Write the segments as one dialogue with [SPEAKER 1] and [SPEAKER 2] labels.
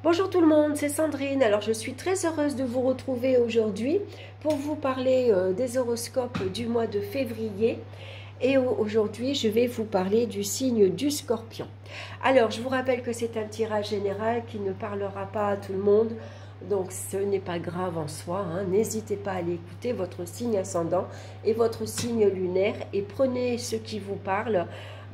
[SPEAKER 1] Bonjour tout le monde, c'est Sandrine. Alors je suis très heureuse de vous retrouver aujourd'hui pour vous parler des horoscopes du mois de février. Et aujourd'hui, je vais vous parler du signe du Scorpion. Alors, je vous rappelle que c'est un tirage général qui ne parlera pas à tout le monde. Donc, ce n'est pas grave en soi. N'hésitez pas à aller écouter votre signe ascendant et votre signe lunaire et prenez ce qui vous parle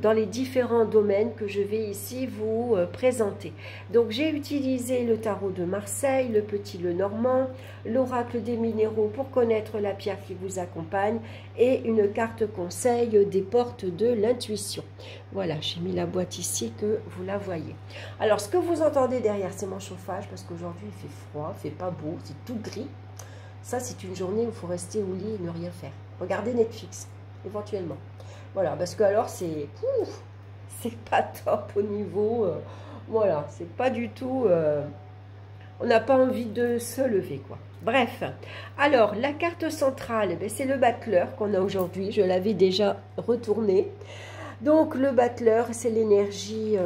[SPEAKER 1] dans les différents domaines que je vais ici vous présenter. Donc j'ai utilisé le tarot de Marseille, le petit Lenormand, l'oracle des minéraux pour connaître la pierre qui vous accompagne et une carte conseil des portes de l'intuition. Voilà, j'ai mis la boîte ici que vous la voyez. Alors ce que vous entendez derrière, c'est mon chauffage parce qu'aujourd'hui il fait froid, il fait pas beau, c'est tout gris. Ça c'est une journée où il faut rester au lit et ne rien faire. Regardez Netflix, éventuellement. Voilà, parce que alors c'est pas top au niveau, voilà, c'est pas du tout, on n'a pas envie de se lever, quoi. Bref, alors la carte centrale, c'est le battleur qu'on a aujourd'hui, je l'avais déjà retourné. Donc le battleur, c'est l'énergie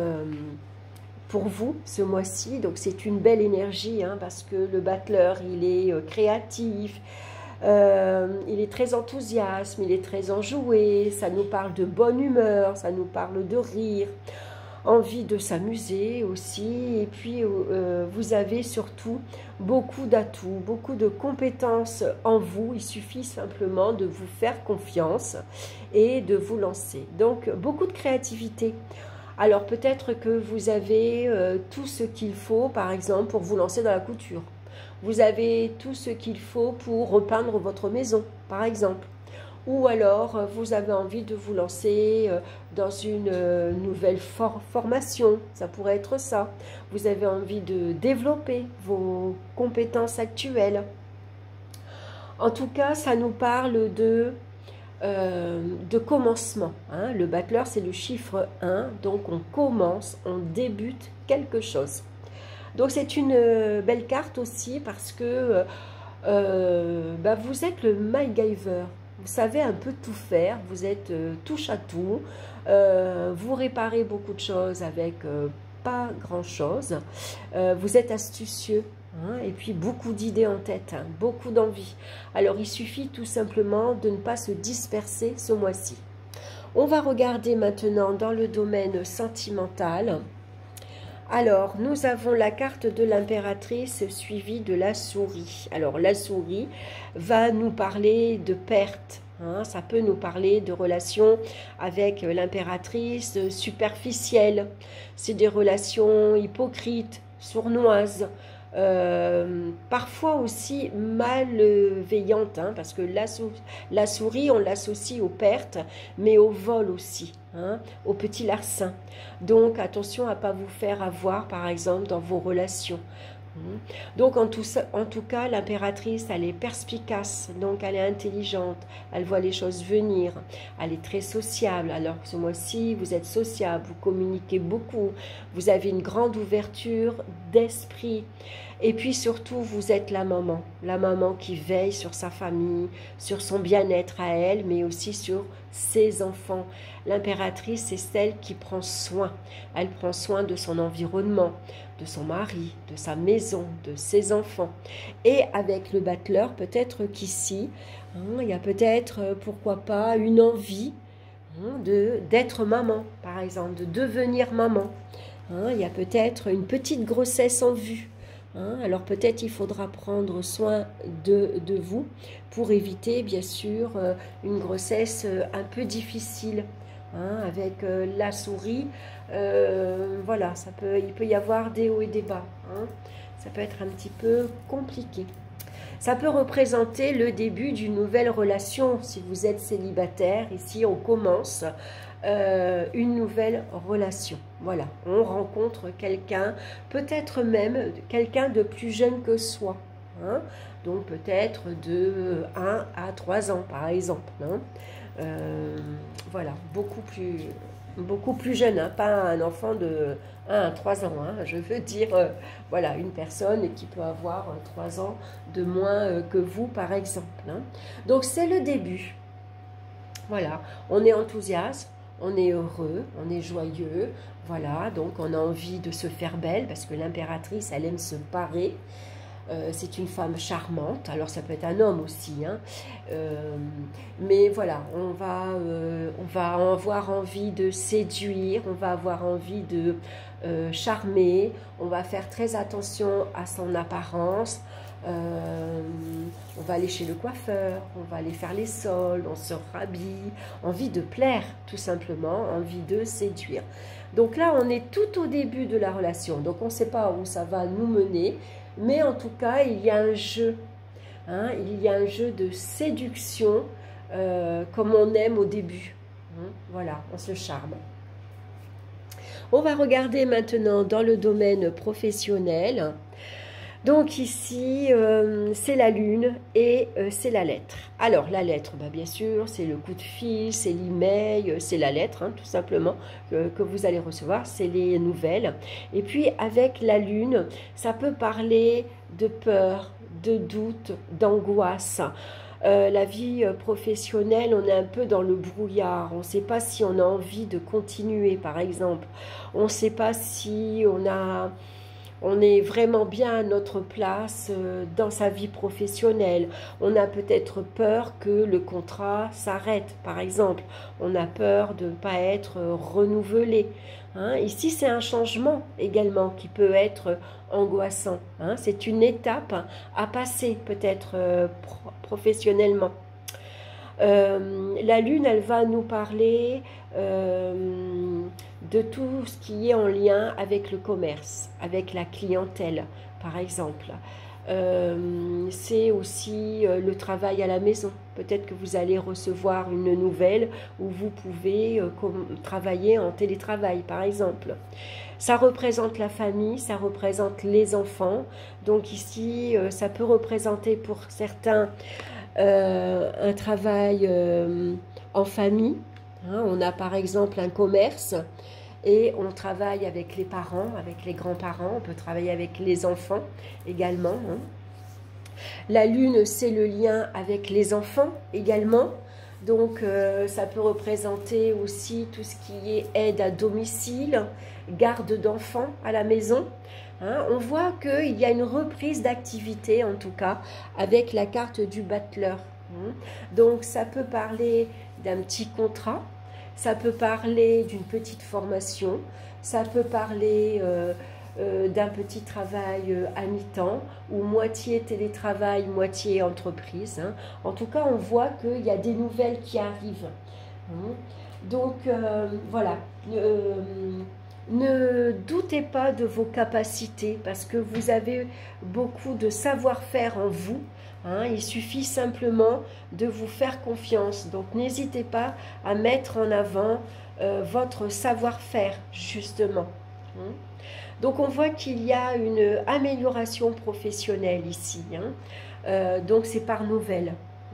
[SPEAKER 1] pour vous ce mois-ci, donc c'est une belle énergie, parce que le battleur, il est créatif, il est très enthousiaste, il est très enjoué, ça nous parle de bonne humeur, ça nous parle de rire, envie de s'amuser aussi, et puis vous avez surtout beaucoup d'atouts, beaucoup de compétences en vous, il suffit simplement de vous faire confiance et de vous lancer. Donc beaucoup de créativité. Alors peut-être que vous avez tout ce qu'il faut, par exemple, pour vous lancer dans la couture. Vous avez tout ce qu'il faut pour repeindre votre maison, par exemple. Ou alors, vous avez envie de vous lancer dans une nouvelle formation. Ça pourrait être ça. Vous avez envie de développer vos compétences actuelles. En tout cas, ça nous parle de commencement. Le battleur, c'est le chiffre 1. Donc, on commence, on débute quelque chose. Donc c'est une belle carte aussi parce que vous êtes le MacGyver. Vous savez un peu tout faire, vous êtes touche à tout, vous réparez beaucoup de choses avec pas grand chose, vous êtes astucieux. Et puis beaucoup d'idées en tête, beaucoup d'envie. Alors il suffit tout simplement de ne pas se disperser ce mois-ci. On va regarder maintenant dans le domaine sentimental. Alors, nous avons la carte de l'impératrice suivie de la souris. Alors, la souris va nous parler de perte. Ça peut nous parler de relations avec l'impératrice superficielles. C'est des relations hypocrites, sournoises. Parfois aussi malveillantes, parce que la souris, on l'associe aux pertes, mais au vol aussi, au petit larcin. Donc attention à ne pas vous faire avoir, par exemple, dans vos relations. Donc en tout cas, l'impératrice, elle est perspicace, donc elle est intelligente, elle voit les choses venir, elle est très sociable. Alors ce mois-ci, vous êtes sociable, vous communiquez beaucoup, vous avez une grande ouverture d'esprit. Et puis surtout, vous êtes la maman qui veille sur sa famille, sur son bien-être à elle, mais aussi sur ses enfants. L'impératrice, c'est celle qui prend soin. Elle prend soin de son environnement, de son mari, de sa maison, de ses enfants. Et avec le battleur, peut-être qu'ici, il y a peut-être, pourquoi pas, une envie d'être maman, par exemple, de devenir maman. Il y a peut-être une petite grossesse en vue. Alors peut-être il faudra prendre soin de vous pour éviter bien sûr une grossesse un peu difficile. Avec la souris, voilà, il peut y avoir des hauts et des bas. Ça peut être un petit peu compliqué. Ça peut représenter le début d'une nouvelle relation si vous êtes célibataire. Ici, on commence une nouvelle relation. Voilà, on rencontre quelqu'un, peut-être même quelqu'un de plus jeune que soi. Donc peut-être de 1 à 3 ans, par exemple. Voilà, beaucoup plus jeune, pas un enfant de 1 à 3 ans. Je veux dire, voilà, une personne qui peut avoir 3 ans de moins que vous, par exemple. Donc, c'est le début. Voilà, on est enthousiaste, on est heureux, on est joyeux, voilà, donc on a envie de se faire belle, parce que l'impératrice, elle aime se parer. C'est une femme charmante, alors ça peut être un homme aussi, hein. Mais voilà, on va avoir envie de séduire, on va avoir envie de charmer, on va faire très attention à son apparence, on va aller chez le coiffeur, on va aller faire les soldes, on se rhabille, envie de plaire tout simplement, envie de séduire. Donc là, on est tout au début de la relation, donc on ne sait pas où ça va nous mener, mais en tout cas, il y a un jeu, hein, il y a un jeu de séduction comme on aime au début. Hein, voilà, on se charme. On va regarder maintenant dans le domaine professionnel. Donc ici, c'est la lune et c'est la lettre. Alors la lettre, bah, bien sûr, c'est le coup de fil, c'est l'email, c'est la lettre, hein, tout simplement, que vous allez recevoir, c'est les nouvelles. Et puis avec la lune, ça peut parler de peur, de doute, d'angoisse. La vie professionnelle, on est un peu dans le brouillard, on ne sait pas si on a envie de continuer, par exemple. On ne sait pas si on est vraiment bien à notre place dans sa vie professionnelle. On a peut-être peur que le contrat s'arrête, par exemple. On a peur de ne pas être renouvelé. Hein. Ici, c'est un changement également qui peut être angoissant. Hein. C'est une étape à passer peut-être professionnellement. La lune, elle va nous parler de tout ce qui est en lien avec le commerce, avec la clientèle, par exemple. C'est aussi le travail à la maison. Peut-être que vous allez recevoir une nouvelle où vous pouvez travailler en télétravail, par exemple. Ça représente la famille, ça représente les enfants. Donc ici, ça peut représenter pour certains un travail en famille. Hein, on a par exemple un commerce et on travaille avec les parents, avec les grands-parents, on peut travailler avec les enfants également. Hein. La lune, c'est le lien avec les enfants également. Donc ça peut représenter aussi tout ce qui est aide à domicile, garde d'enfants à la maison. Hein, on voit qu'il y a une reprise d'activité, en tout cas, avec la carte du battleur. Hein. Donc, ça peut parler d'un petit contrat, ça peut parler d'une petite formation, ça peut parler d'un petit travail à mi-temps, ou moitié télétravail, moitié entreprise. Hein. En tout cas, on voit qu'il y a des nouvelles qui arrivent. Hein. Donc, voilà. Ne doutez pas de vos capacités parce que vous avez beaucoup de savoir-faire en vous. Hein, il suffit simplement de vous faire confiance. Donc n'hésitez pas à mettre en avant votre savoir-faire justement. Hein. Donc on voit qu'il y a une amélioration professionnelle ici. Hein. Donc c'est par nouvelle.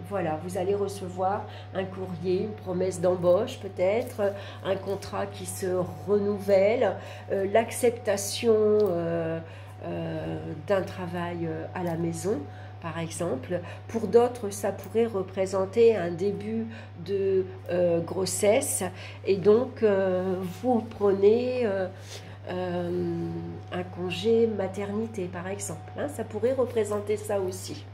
[SPEAKER 1] Voilà, vous allez recevoir un courrier, une promesse d'embauche peut-être, un contrat qui se renouvelle, l'acceptation d'un travail à la maison, par exemple. Pour d'autres, ça pourrait représenter un début de grossesse et donc vous prenez un congé maternité, par exemple. Hein, ça pourrait représenter ça aussi.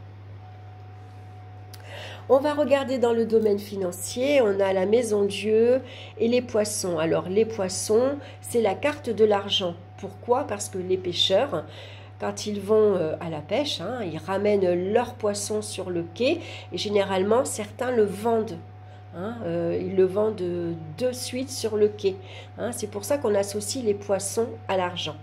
[SPEAKER 1] On va regarder dans le domaine financier, on a la maison Dieu et les poissons. Alors les poissons, c'est la carte de l'argent. Pourquoi? Parce que les pêcheurs, quand ils vont à la pêche, hein, ils ramènent leurs poissons sur le quai et généralement certains le vendent. Hein, ils le vendent de suite sur le quai. Hein, c'est pour ça qu'on associe les poissons à l'argent.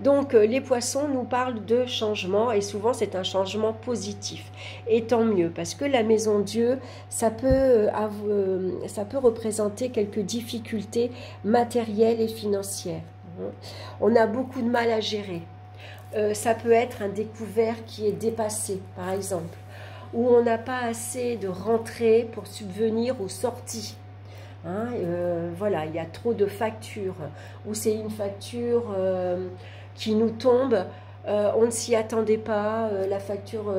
[SPEAKER 1] Donc les poissons nous parlent de changement et souvent c'est un changement positif. Et tant mieux parce que la maison Dieu, ça peut représenter quelques difficultés matérielles et financières. On a beaucoup de mal à gérer. Ça peut être un découvert qui est dépassé par exemple. Où on n'a pas assez de rentrées pour subvenir aux sorties. Hein, voilà, il y a trop de factures. Ou c'est une facture qui nous tombe, on ne s'y attendait pas, la facture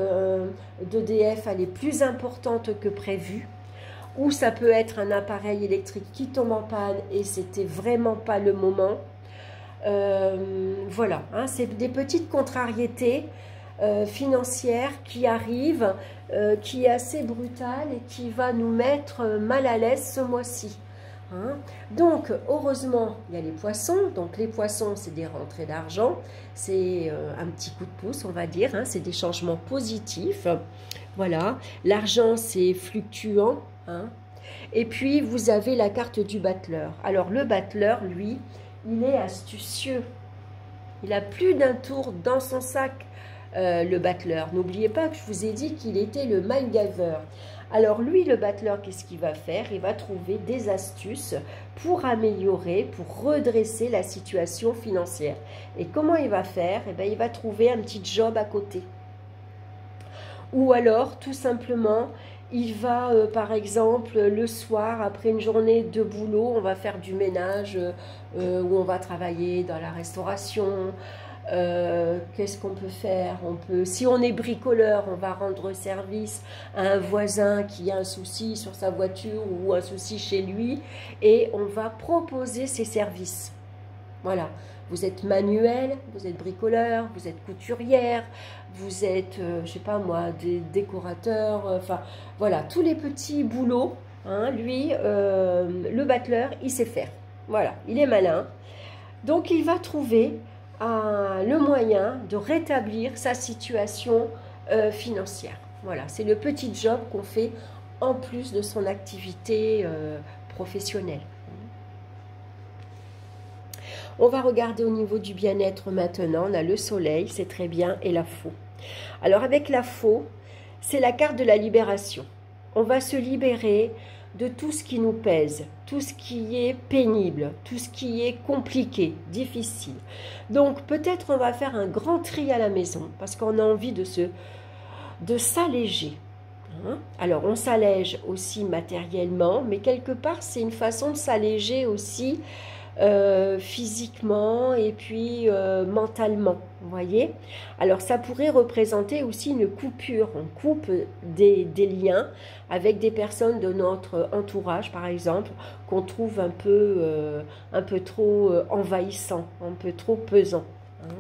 [SPEAKER 1] d'EDF elle est plus importante que prévu. ou ça peut être un appareil électrique qui tombe en panne et c'était vraiment pas le moment. Voilà, hein, c'est des petites contrariétés financières qui arrivent, qui est assez brutale et qui va nous mettre mal à l'aise ce mois-ci. Hein. Donc, heureusement, il y a les poissons. Donc, les poissons, c'est des rentrées d'argent. C'est un petit coup de pouce, on va dire. Hein. C'est des changements positifs. Voilà. L'argent, c'est fluctuant. Hein. Et puis, vous avez la carte du battleur. Alors, le battleur, lui, il est astucieux. Il a plus d'un tour dans son sac, le battleur. N'oubliez pas que je vous ai dit qu'il était le MacGyver. Alors lui, le battleur, qu'est-ce qu'il va faire? Il va trouver des astuces pour améliorer, pour redresser la situation financière. Et comment il va faire? Eh bien, il va trouver un petit job à côté. Ou alors, tout simplement, il va, par exemple, le soir, après une journée de boulot, on va faire du ménage, ou on va travailler dans la restauration. Qu'est-ce qu'on peut faire? Si on est bricoleur, on va rendre service à un voisin qui a un souci sur sa voiture ou un souci chez lui, et on va proposer ses services. Voilà. Vous êtes manuel, vous êtes bricoleur, vous êtes couturière, vous êtes, je sais pas moi, des décorateurs, enfin, voilà, tous les petits boulots, hein, lui, le battleur, il sait faire. Voilà, il est malin. Donc, il va trouver le moyen de rétablir sa situation financière. Voilà, c'est le petit job qu'on fait en plus de son activité professionnelle. On va regarder au niveau du bien-être maintenant. On a le soleil, c'est très bien, et la faux. Alors avec la faux, c'est la carte de la libération. On va se libérer de tout ce qui nous pèse, tout ce qui est pénible, tout ce qui est compliqué, difficile. Donc peut-être on va faire un grand tri à la maison parce qu'on a envie de s'alléger. Alors on s'allège aussi matériellement, mais quelque part c'est une façon de s'alléger aussi physiquement et puis mentalement, vous voyez. Alors ça pourrait représenter aussi une coupure, on coupe des liens avec des personnes de notre entourage par exemple, qu'on trouve un peu trop envahissant, un peu trop pesant. Hein.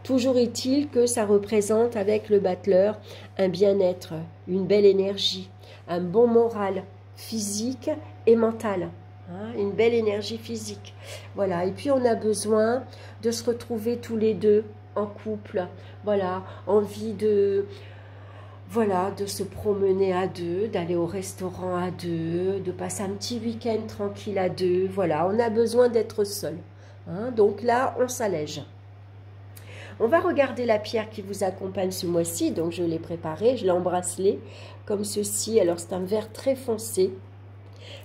[SPEAKER 1] Toujours est-il que ça représente avec le battleur un bien-être, une belle énergie, un bon moral physique et mental. Hein, une belle énergie physique. Voilà. Et puis on a besoin de se retrouver tous les deux en couple. Voilà. Envie de se promener à deux, d'aller au restaurant à deux, de passer un petit week-end tranquille à deux. Voilà. On a besoin d'être seul. Hein, donc là, on s'allège. On va regarder la pierre qui vous accompagne ce mois-ci. Donc je l'ai préparée, je l'ai en bracelet comme ceci. Alors c'est un vert très foncé.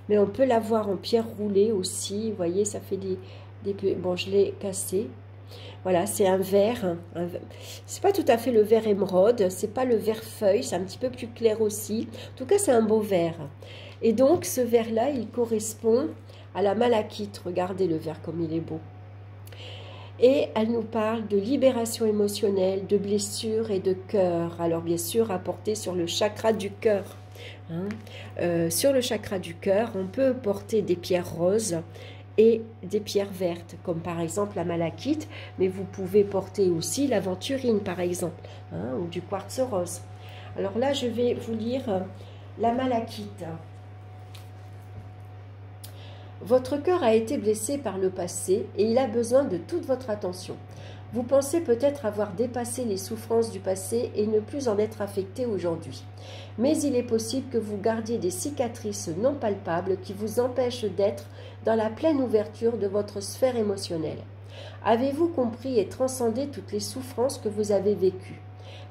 [SPEAKER 1] Mais on peut l'avoir en pierre roulée aussi. Vous voyez, ça fait des... Bon, je l'ai cassé. Voilà, c'est un vert. C'est pas tout à fait le vert émeraude. C'est pas le vert feuille. C'est un petit peu plus clair aussi. En tout cas, c'est un beau vert. Et donc, ce vert-là, il correspond à la malachite. Regardez le vert comme il est beau. Et elle nous parle de libération émotionnelle, de blessures et de cœur. Alors, bien sûr, apporté sur le chakra du cœur. Hein. Sur le chakra du cœur, on peut porter des pierres roses et des pierres vertes, comme par exemple la malachite, mais vous pouvez porter aussi l'aventurine, par exemple, hein, ou du quartz rose. Alors là, je vais vous lire la malachite. Votre cœur a été blessé par le passé et il a besoin de toute votre attention. Vous pensez peut-être avoir dépassé les souffrances du passé et ne plus en être affecté aujourd'hui. Mais il est possible que vous gardiez des cicatrices non palpables qui vous empêchent d'être dans la pleine ouverture de votre sphère émotionnelle. Avez-vous compris et transcendé toutes les souffrances que vous avez vécues?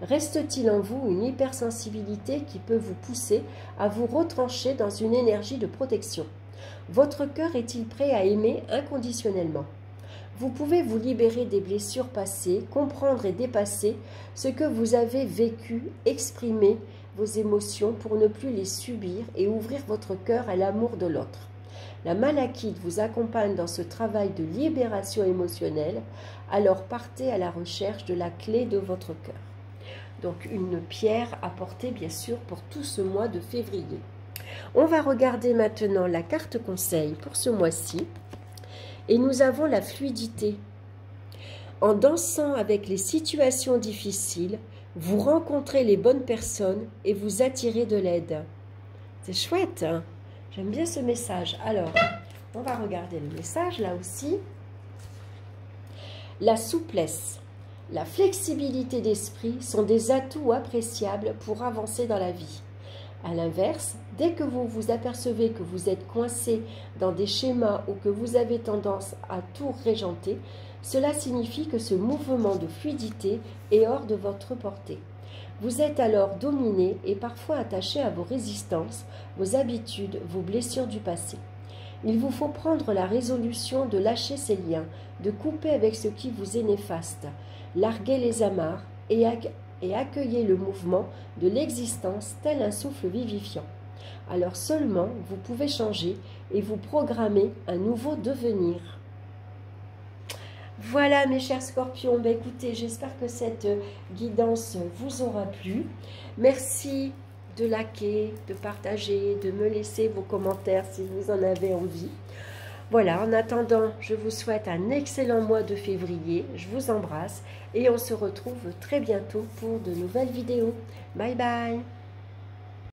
[SPEAKER 1] Reste-t-il en vous une hypersensibilité qui peut vous pousser à vous retrancher dans une énergie de protection? Votre cœur est-il prêt à aimer inconditionnellement? Vous pouvez vous libérer des blessures passées, comprendre et dépasser ce que vous avez vécu, exprimer vos émotions pour ne plus les subir et ouvrir votre cœur à l'amour de l'autre. La malachite vous accompagne dans ce travail de libération émotionnelle, alors partez à la recherche de la clé de votre cœur. Donc une pierre à porter bien sûr pour tout ce mois de février. On va regarder maintenant la carte conseil pour ce mois-ci. Et nous avons la fluidité. En dansant avec les situations difficiles, vous rencontrez les bonnes personnes et vous attirez de l'aide. C'est chouette, hein? J'aime bien ce message. Alors, on va regarder le message là aussi. La souplesse, la flexibilité d'esprit sont des atouts appréciables pour avancer dans la vie. À l'inverse, dès que vous vous apercevez que vous êtes coincé dans des schémas ou que vous avez tendance à tout régenter, cela signifie que ce mouvement de fluidité est hors de votre portée. Vous êtes alors dominé et parfois attaché à vos résistances, vos habitudes, vos blessures du passé. Il vous faut prendre la résolution de lâcher ces liens, de couper avec ce qui vous est néfaste, larguer les amarres et accueillir le mouvement de l'existence tel un souffle vivifiant. Alors seulement vous pouvez changer et vous programmer un nouveau devenir. Voilà mes chers scorpions, ben écoutez, j'espère que cette guidance vous aura plu. Merci de liker, de partager, de me laisser vos commentaires si vous en avez envie. Voilà, en attendant, je vous souhaite un excellent mois de février. Je vous embrasse et on se retrouve très bientôt pour de nouvelles vidéos. Bye bye!